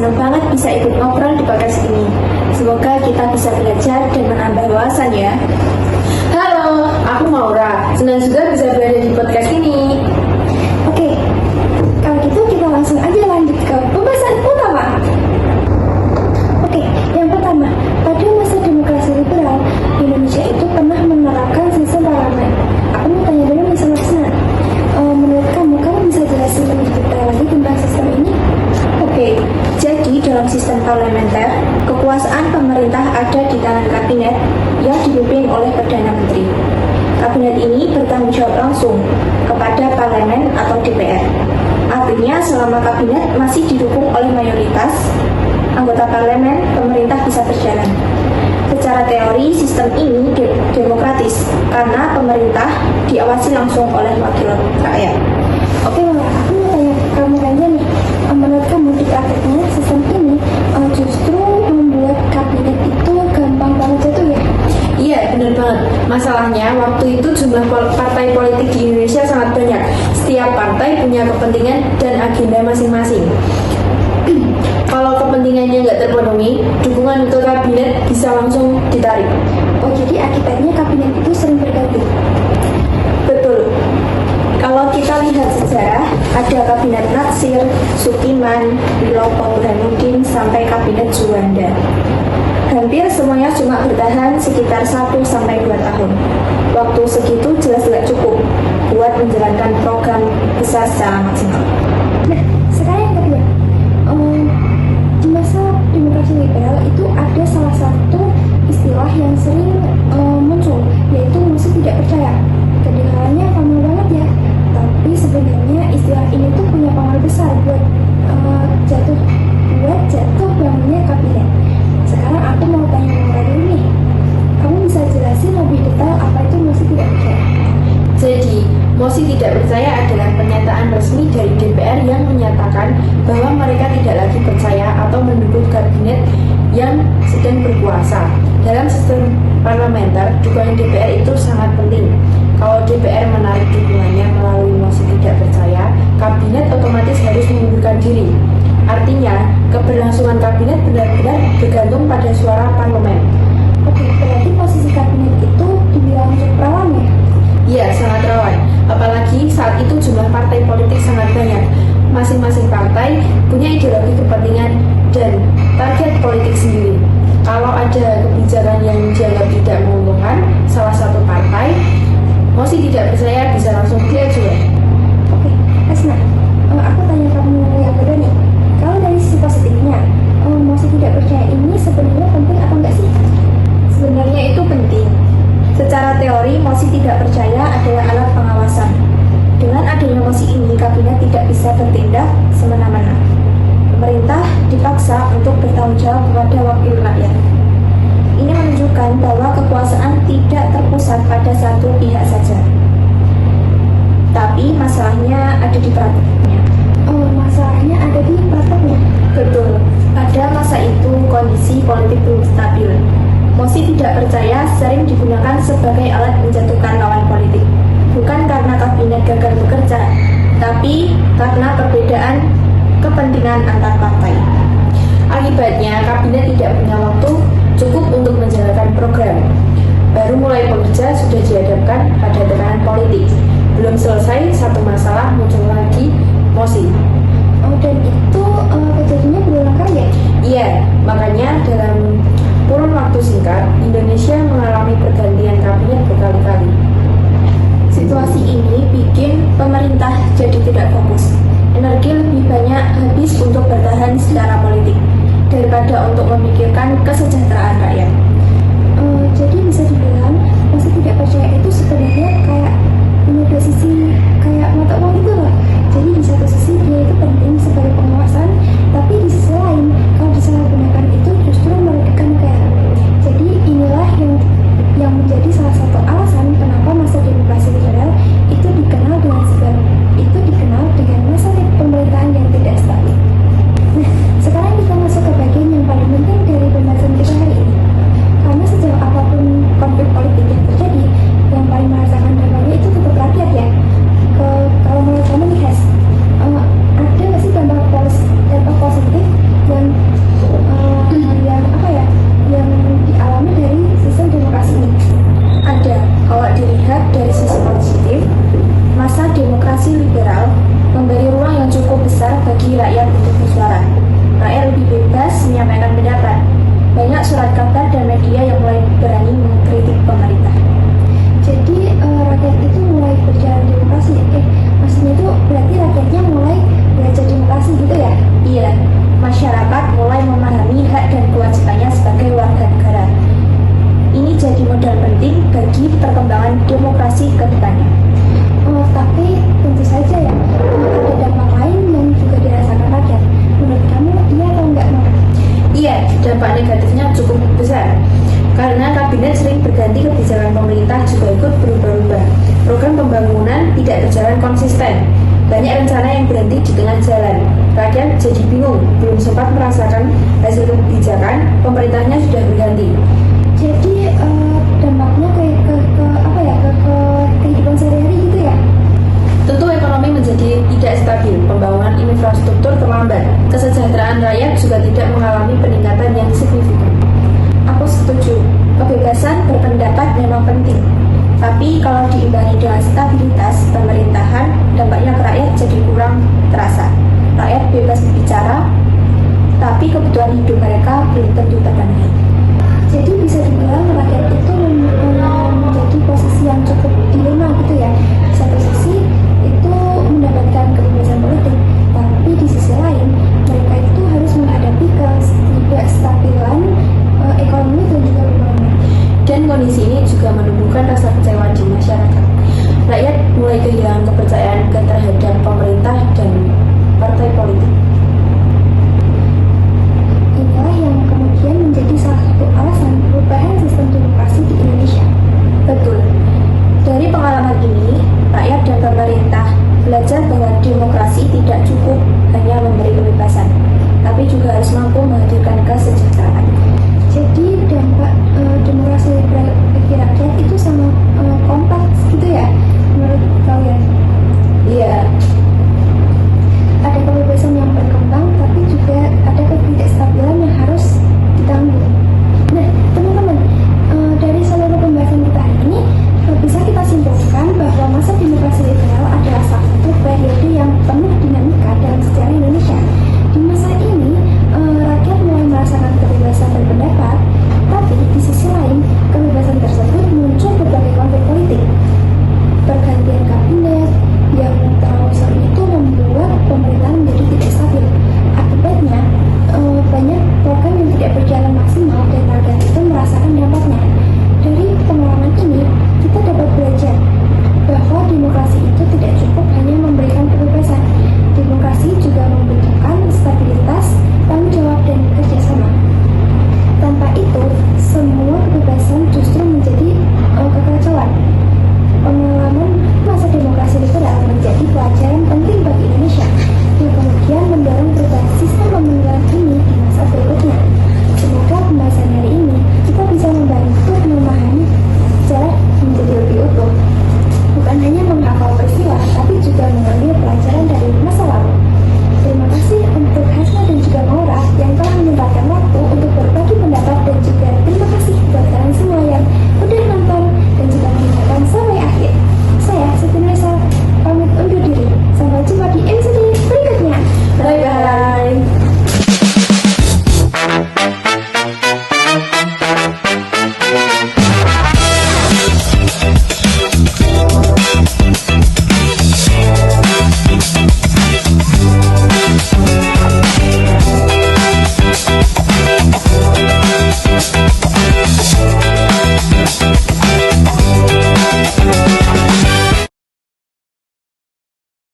senang banget bisa ikut ngobrol di podcast ini. Semoga kita bisa belajar dan menambah wawasan ya. Halo, aku Maura. Senang juga bisa berada di podcast ini. Oke, kalau gitu kita langsung aja lanjut ke pembahasan utama. Oke, yang pertama, pada masa demokrasi liberal, Indonesia itu pernah menerapkan sistem parlemen. Aku mau tanya dulu nih sama Senang. Menurut kamu bisa jelasin lebih detail lagi tentang sistem ini? Oke, jadi dalam sistem parlementer, kekuasaan pemerintah ada di tangan kabinet yang dipimpin oleh Perdana Menteri. Kabinet ini bertanggung jawab langsung kepada parlemen atau DPR. Artinya selama kabinet masih didukung oleh mayoritas anggota parlemen, pemerintah bisa berjalan. Secara teori, sistem ini demokratis karena pemerintah diawasi langsung oleh wakil rakyat. Oke, aku mau tanya kamu aja nih. Menurut kamu di prakteknya sistem ini justru membuat kabinet itu gampang banget jatuh ya? Iya, benar banget. Masalahnya, waktu itu jumlah partai politik di Indonesia sangat banyak. Setiap partai punya kepentingan dan agenda masing-masing. Kalau kepentingannya nggak terpenuhi, dukungan untuk kabinet bisa langsung ditarik. Oh, jadi akibatnya kabinet itu sering berganti? Betul. Kalau kita lihat sejarah, ada kabinet Natsir, Sukiman, Wilopo Burhanuddin, sampai kabinet Juanda. Hampir semuanya cuma bertahan sekitar 1-2 tahun. Waktu segitu jelas tidak cukup buat menjalankan program besar secara maksimal. Nah, sekarang yang kedua, di masa demokrasi liberal itu ada salah satu istilah yang sering muncul, yaitu masih tidak percaya. Kedengarannya formal banget ya, tapi sebenarnya istilah ini tuh punya pengaruh besar buat jatuh bangunnya kabinet. Sekarang aku mau tanya Maura dulu nih, kamu bisa jelasin lebih detail apa itu masih tidak percaya? Jadi, mosi tidak percaya adalah pernyataan resmi dari DPR yang menyatakan bahwa mereka tidak lagi percaya atau mendukung kabinet yang sedang berkuasa. Dalam sistem parlementer, dukungan DPR itu sangat penting. Kalau DPR menarik dukungannya melalui mosi tidak percaya, kabinet otomatis harus mengundurkan diri. Artinya, keberlangsungan kabinet benar-benar bergantung pada suara parlemen. Oke, berarti posisi kabinet itu dibilang cukup rawan ya? Iya, sangat rawan. Apalagi saat itu jumlah partai politik sangat banyak. Masing-masing partai punya ideologi kepentingan dan target politik sendiri. Kalau ada kebijakan yang dianggap tidak menguntungkan salah satu partai, mosi tidak percaya bisa langsung diajukan. Oke, Asna, aku tanya kamu yang kedua nih. Kalau dari sisi positifnya, mosi tidak percaya ini sebenarnya penting atau enggak sih? Sebenarnya itu penting. Secara teori, mosi tidak percaya adalah alat pengawasan. Dengan adanya mosi ini, kabinet tidak bisa bertindak semena-mena. Pemerintah dipaksa untuk bertanggung jawab kepada wakil rakyat. Ini menunjukkan bahwa kekuasaan tidak terpusat pada satu pihak saja. Tapi masalahnya ada di praktiknya. Masalahnya ada di prakteknya. Betul, pada masa itu kondisi politik belum stabil. Mosi tidak percaya sering digunakan sebagai alat menjatuhkan lawan politik. Bukan karena kabinet gagal bekerja, tapi karena perbedaan perbedaan kepentingan antar partai. Akibatnya, kabinet tidak punya waktu cukup untuk menjalankan program. Baru mulai bekerja sudah dihadapkan pada tekanan politik. Belum selesai, satu masalah muncul lagi, mosi. Oh, dan itu kejadiannya berulang kali ya? Iya, makanya dalam kurun waktu singkat, Indonesia mengalami pergantian kabinet berkali-kali. Situasi ini bikin pemerintah jadi tidak fokus. Energi lebih banyak habis untuk bertahan secara politik daripada untuk memikirkan kesejahteraan rakyat. Jadi bisa dibilang masih tidak percaya itu sebenarnya kayak punya dua sisi, kayak mata uang gitu loh. Jadi di satu sisi dia itu penting sebagai pengawasan, tapi di sisi lain kalau disalahgunakan itu justru merugikan negara. Jadi inilah yang menjadi salah satu alasan kenapa masa demokrasi liberal itu dikenal dengan masa pemerintahan yang tidak stabil. Nah, sekarang kita masuk ke bagian yang paling penting dari pembahasan kita hari ini. Karena sejauh apapun konflik politik yang terjadi, yang paling merasakan dampaknya itu tetap rakyat ya. Kalau menurut kamu nih Hes, ada nggak sih dampak positif yang dialami dari sistem demokrasi ini? Ada. Kalau dilihat dari sisi positif, masa demokrasi liberal memberi ruang yang cukup besar bagi rakyat untuk bersuara. Rakyat lebih bebas menyampaikan pendapat. Banyak surat kabar dan media yang mulai berani mengkritik pemerintah. Jadi rakyat itu mulai berjalan demokrasi. Maksudnya itu berarti rakyatnya mulai belajar demokrasi gitu ya? Iya, masyarakat mulai memahami hak dan kewajibannya sebagai warga negara. Ini jadi modal penting bagi perkembangan demokrasi ke depannya. Tapi tentu saja ya, ada dampak lain yang juga dirasakan rakyat. Menurut kamu iya atau enggak, Mak? Iya, dampak negatifnya cukup besar. Karena kabinet sering berganti, kebijakan pemerintah juga ikut berubah-ubah. Program pembangunan tidak berjalan konsisten. Banyak rencana yang berhenti di tengah jalan. Rakyat jadi bingung, belum sempat merasakan hasil kebijakan, pemerintahnya sudah berganti. Jadi dampaknya ke kehidupan sehari-hari gitu ya? Tentu ekonomi menjadi tidak stabil, pembangunan infrastruktur terlambat, kesejahteraan rakyat juga tidak mengalami peningkatan yang signifikan. Aku setuju, kebebasan berpendapat memang penting. Tapi kalau diimbangi dengan stabilitas pemerintahan, dampaknya ke rakyat jadi kurang terasa. Rakyat bebas berbicara, tapi kebutuhan hidup mereka belum tentu terpenuhi. Jadi bisa dibilang rakyat itu menjadi posisi yang cukup dilema gitu ya. Di satu sisi itu mendapatkan kebebasan politik, tapi di sisi lain mereka itu harus menghadapi ketidakstabilan ekonomi dan juga pembangunan. Dan kondisi ini juga menumbuhkan rasa kecewa di masyarakat. Rakyat mulai kehilangan kepercayaan terhadap pemerintah dan partai politik. Inilah yang kemudian menjadi salah satu alasan perubahan sistem demokrasi di Indonesia. Betul. Dari pengalaman ini, rakyat dan pemerintah belajar bahwa demokrasi tidak cukup hanya memberi kebebasan, tapi juga harus mampu menghadirkan kesejahteraan. Jadi dampak demokrasi liberal bagi rakyat itu sangat kompleks gitu ya menurut kalian? Iya,